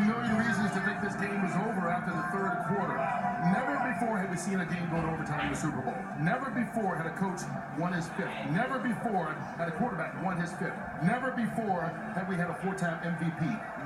million reasons to think this game was over after the third quarter. Never before had we seen a game go to overtime in the Super Bowl. Never before had a coach won his fifth. Never before had a quarterback won his fifth. Never before had we had a four-time MVP.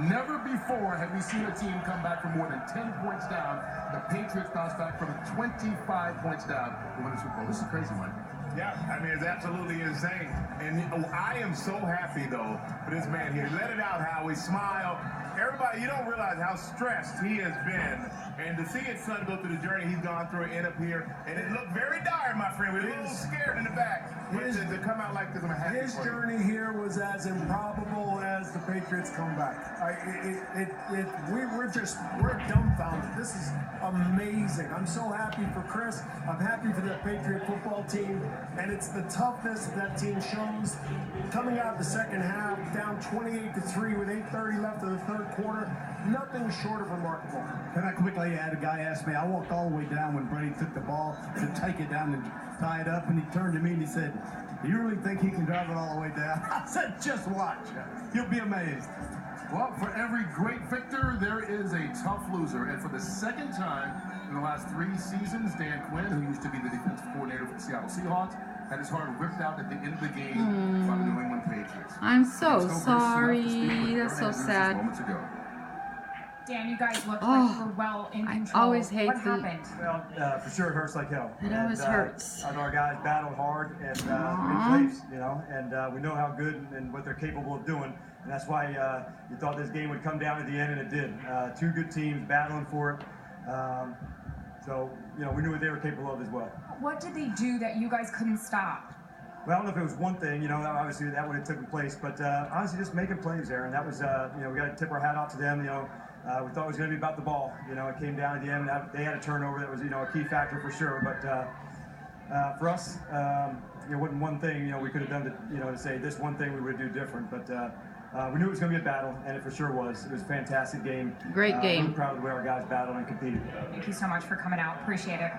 Never before had we seen a team come back from more than 10 points down. The Patriots bounced back from 25 points down to win the Super Bowl. This is crazy, Mike. Yeah, I mean, it's absolutely insane. And I am so happy, though, for this man here. Let it out, Howie. Smile. Everybody, you don't realize how stressed he has been. And to see his son go through the journey he's gone through and end up here, and it looked very dire, my friend. We were a little scared in the back. But to come out like this, I'm happy His for you. journey here was as improbable as the Patriots comeback. We're dumbfounded. This is amazing. I'm so happy for Chris. I'm happy for the Patriot football team. And it's the toughness that team shows. Coming out the second half, down 28-3 with 8:30 left of the third quarter. Nothing short of remarkable. Can I quickly add, a guy asked me, I walked all the way down when Brady took the ball to take it down and tie it up, and he turned to me and he said, "Do you really think he can drive it all the way down?" I said, "Just watch. You'll be amazed." Well, for every great victor, there is a tough loser. And for the second time in the last 3 seasons, Dan Quinn, who used to be the defensive coordinator for the Seattle Seahawks, had his heart ripped out at the end of the game by the New England Patriots. I'm so sorry. That's so sad. Moments ago. Dan, you guys looked like you were well in control. I always hate what the- happened? Well, for sure it hurts like hell. It always hurts. I know our guys battled hard and in place, you know, and we know how good and what they're capable of doing. And that's why you thought this game would come down at the end, and it did. 2 good teams battling for it. So, you know, we knew what they were capable of as well. What did they do that you guys couldn't stop? Well, I don't know if it was one thing, you know, obviously that would have taken place, but honestly, just making plays, Aaron. That was, you know, we got to tip our hat off to them, you know. We thought it was going to be about the ball. You know, it came down at the end. They had a turnover that was, you know, a key factor for sure. But for us, it wasn't one thing, you know, we could have done to, you know, to say this one thing we would do different. But we knew it was going to be a battle, and it for sure was. It was a fantastic game. Great game. I'm proud of the way our guys battled and competed. Thank you so much for coming out. Appreciate it.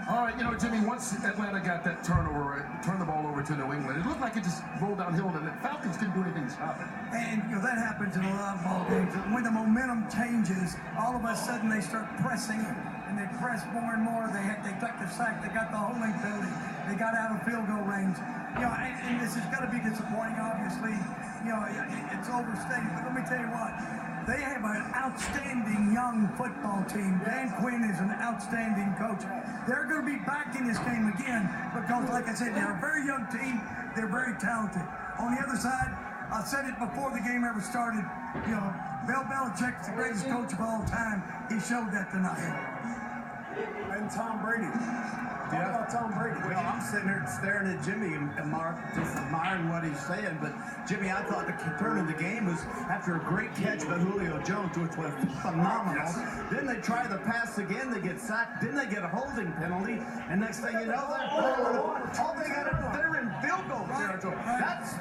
All right, you know, Jimmy, once Atlanta got that turnover, turned the ball over to New England, it looked like it just rolled downhill, and the Falcons couldn't do anything to stop it. And, you know, that happens in a lot of ball games. When the momentum changes, all of a sudden they start pressing, and they press more and more. They got the sack, they got the holding penalty, they got out of field goal range. You know, and this is going to be disappointing, obviously. You know, it's overstated, but let me tell you what. They have an outstanding young football team. Dan Quinn is an outstanding coach. They're going to be back in this game again because, like I said, they're a very young team. They're very talented. On the other side, I said it before the game ever started, you know, Bill Belichick's the greatest coach of all time. He showed that tonight. And Tom Brady. Talk about Tom Brady. Well, I'm sitting here staring at Jimmy and Mark, just admiring what he's saying. But Jimmy, I thought the turn of the game was after a great catch by Julio Jones, which was phenomenal. Then they try the pass again, they get sacked. Then they get a holding penalty, and next thing you know, all they got is they're in field goal territory. That's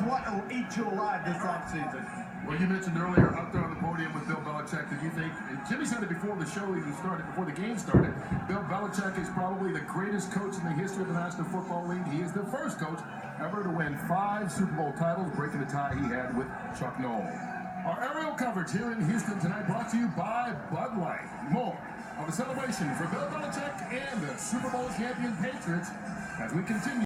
what will eat you alive this offseason. Well, you mentioned earlier up there on the podium with Bill Belichick, did you think, and Jimmy said it before the show even started, before the game started, Bill Belichick is probably the greatest coach in the history of the National Football League. He is the first coach ever to win 5 Super Bowl titles, breaking the tie he had with Chuck Noll. Our aerial coverage here in Houston tonight brought to you by Bud Light. More on the celebration for Bill Belichick and the Super Bowl champion Patriots as we continue.